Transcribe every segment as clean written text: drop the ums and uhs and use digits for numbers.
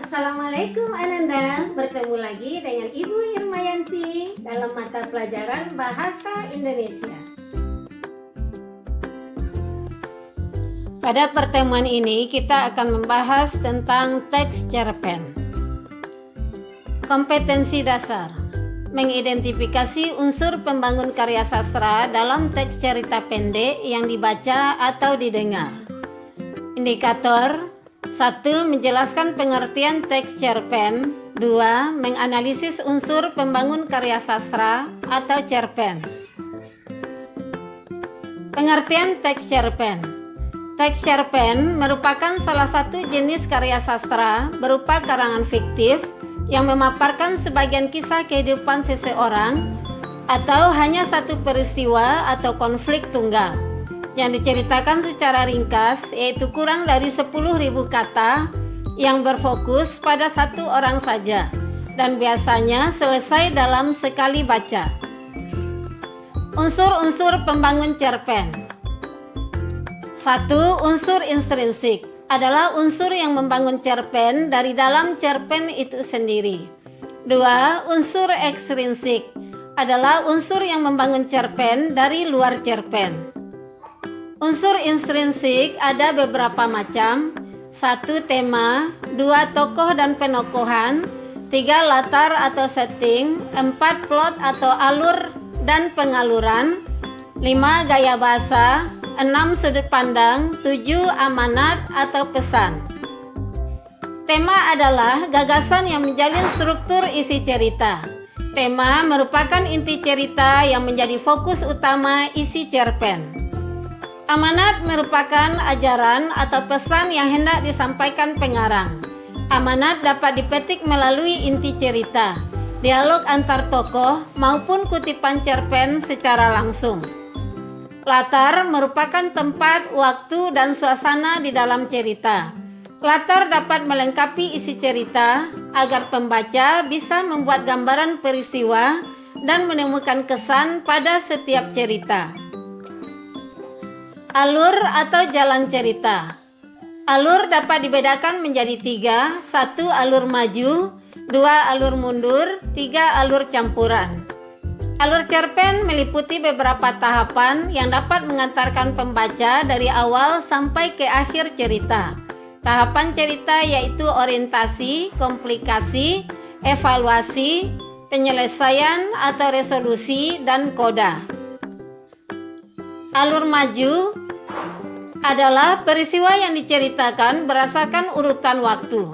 Assalamualaikum Ananda, bertemu lagi dengan Ibu Irmayanti dalam mata pelajaran Bahasa Indonesia. Pada pertemuan ini kita akan membahas tentang teks cerpen. Kompetensi dasar: mengidentifikasi unsur pembangun karya sastra dalam teks cerita pendek yang dibaca atau didengar. Indikator: 1. Menjelaskan pengertian teks cerpen. 2. Menganalisis unsur pembangun karya sastra atau cerpen. Pengertian teks cerpen. Teks cerpen merupakan salah satu jenis karya sastra berupa karangan fiktif yang memaparkan sebagian kisah kehidupan seseorang atau hanya satu peristiwa atau konflik tunggal yang diceritakan secara ringkas, yaitu kurang dari 10.000 kata yang berfokus pada satu orang saja dan biasanya selesai dalam sekali baca. Unsur-unsur pembangun cerpen. 1. Unsur intrinsik adalah unsur yang membangun cerpen dari dalam cerpen itu sendiri. 2. Unsur ekstrinsik adalah unsur yang membangun cerpen dari luar cerpen. Unsur intrinsik ada beberapa macam. 1. Tema. 2. Tokoh dan penokohan. 3. Latar atau setting. 4. Plot atau alur dan pengaluran. 5. Gaya bahasa. 6. Sudut pandang. 7. Amanat atau pesan. Tema adalah gagasan yang menjalin struktur isi cerita. Tema merupakan inti cerita yang menjadi fokus utama isi cerpen. Amanat merupakan ajaran atau pesan yang hendak disampaikan pengarang. Amanat dapat dipetik melalui inti cerita, dialog antar tokoh, maupun kutipan cerpen secara langsung. Latar merupakan tempat, waktu, dan suasana di dalam cerita. Latar dapat melengkapi isi cerita agar pembaca bisa membuat gambaran peristiwa dan menemukan kesan pada setiap cerita. Alur atau jalan cerita. Alur dapat dibedakan menjadi 3. 1. Alur maju. 2. Alur mundur. 3. Alur campuran. Alur cerpen meliputi beberapa tahapan yang dapat mengantarkan pembaca dari awal sampai ke akhir cerita. Tahapan cerita yaitu orientasi, komplikasi, evaluasi, penyelesaian atau resolusi, dan koda. Alur maju adalah peristiwa yang diceritakan berdasarkan urutan waktu.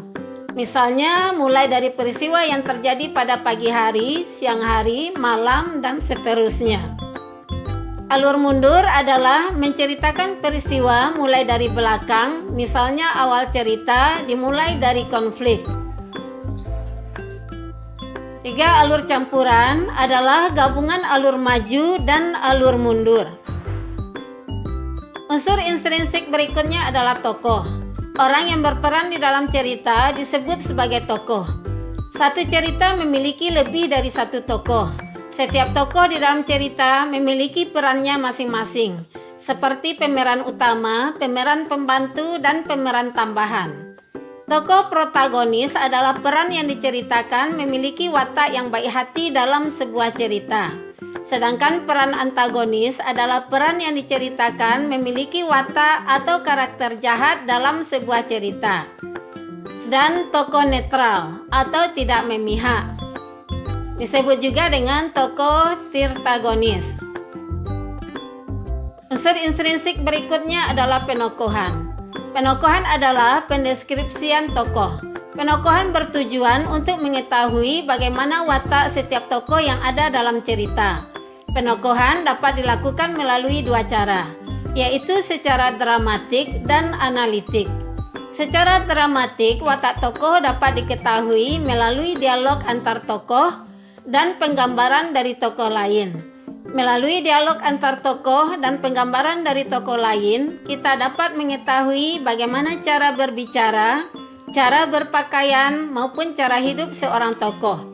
Misalnya mulai dari peristiwa yang terjadi pada pagi hari, siang hari, malam, dan seterusnya. Alur mundur adalah menceritakan peristiwa mulai dari belakang, misalnya awal cerita dimulai dari konflik. 3. Alur campuran adalah gabungan alur maju dan alur mundur. Unsur intrinsik berikutnya adalah tokoh. Orang yang berperan di dalam cerita disebut sebagai tokoh. Satu cerita memiliki lebih dari satu tokoh. Setiap tokoh di dalam cerita memiliki perannya masing-masing, seperti pemeran utama, pemeran pembantu, dan pemeran tambahan. Tokoh protagonis adalah peran yang diceritakan memiliki watak yang baik hati dalam sebuah cerita. Sedangkan peran antagonis adalah peran yang diceritakan memiliki watak atau karakter jahat dalam sebuah cerita. Dan tokoh netral atau tidak memihak disebut juga dengan tokoh tirtagonis. Unsur intrinsik berikutnya adalah penokohan. Penokohan adalah pendeskripsian tokoh. Penokohan bertujuan untuk mengetahui bagaimana watak setiap tokoh yang ada dalam cerita. Penokohan dapat dilakukan melalui 2 cara, yaitu secara dramatik dan analitik. Secara dramatik, watak tokoh dapat diketahui melalui dialog antar tokoh dan penggambaran dari tokoh lain. Melalui dialog antar tokoh dan penggambaran dari tokoh lain, kita dapat mengetahui bagaimana cara berbicara, cara berpakaian, maupun cara hidup seorang tokoh.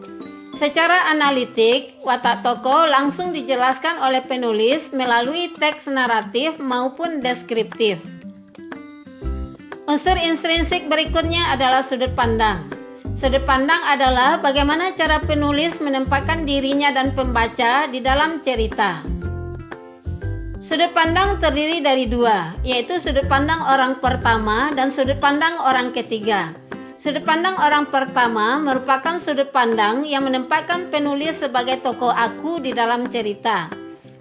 Secara analitik, watak tokoh langsung dijelaskan oleh penulis melalui teks naratif maupun deskriptif. Unsur intrinsik berikutnya adalah sudut pandang. Sudut pandang adalah bagaimana cara penulis menempatkan dirinya dan pembaca di dalam cerita. Sudut pandang terdiri dari dua, yaitu sudut pandang orang pertama dan sudut pandang orang ketiga. Sudut pandang orang pertama merupakan sudut pandang yang menempatkan penulis sebagai tokoh aku di dalam cerita.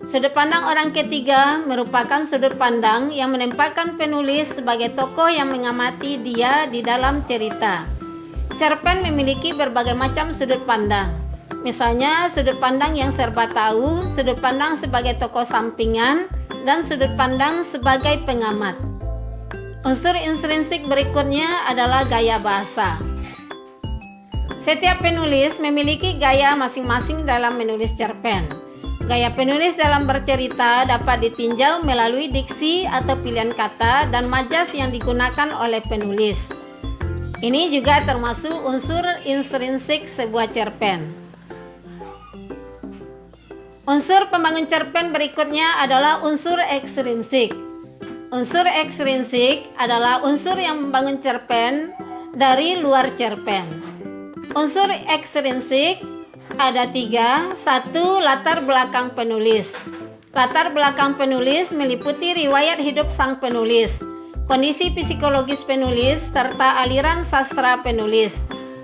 Sudut pandang orang ketiga merupakan sudut pandang yang menempatkan penulis sebagai tokoh yang mengamati dia di dalam cerita. Cerpen memiliki berbagai macam sudut pandang. Misalnya sudut pandang yang serba tahu, sudut pandang sebagai tokoh sampingan, dan sudut pandang sebagai pengamat. Unsur intrinsik berikutnya adalah gaya bahasa. Setiap penulis memiliki gaya masing-masing dalam menulis cerpen. Gaya penulis dalam bercerita dapat ditinjau melalui diksi atau pilihan kata dan majas yang digunakan oleh penulis. Ini juga termasuk unsur intrinsik sebuah cerpen. Unsur pembangun cerpen berikutnya adalah unsur ekstrinsik. Unsur ekstrinsik adalah unsur yang membangun cerpen dari luar cerpen. Unsur ekstrinsik ada tiga. Satu, latar belakang penulis. Latar belakang penulis meliputi riwayat hidup sang penulis, kondisi psikologis penulis, serta aliran sastra penulis.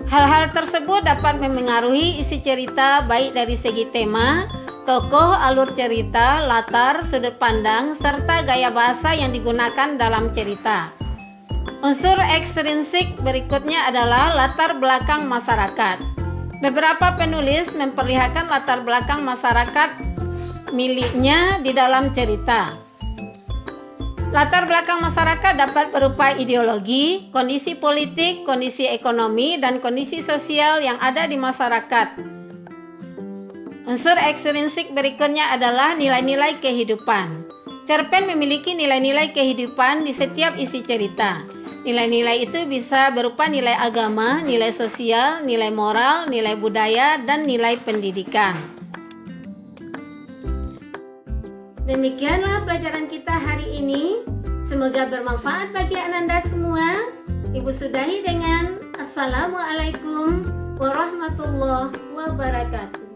Hal-hal tersebut dapat memengaruhi isi cerita baik dari segi tema, tokoh, alur cerita, latar, sudut pandang, serta gaya bahasa yang digunakan dalam cerita. Unsur ekstrinsik berikutnya adalah latar belakang masyarakat. Beberapa penulis memperlihatkan latar belakang masyarakat miliknya di dalam cerita. Latar belakang masyarakat dapat berupa ideologi, kondisi politik, kondisi ekonomi, dan kondisi sosial yang ada di masyarakat. Unsur ekstrinsik berikutnya adalah nilai-nilai kehidupan. Cerpen memiliki nilai-nilai kehidupan di setiap isi cerita. Nilai-nilai itu bisa berupa nilai agama, nilai sosial, nilai moral, nilai budaya, dan nilai pendidikan. Demikianlah pelajaran kita hari ini. Semoga bermanfaat bagi Ananda semua. Ibu sudahi dengan Assalamualaikum warahmatullahi wabarakatuh.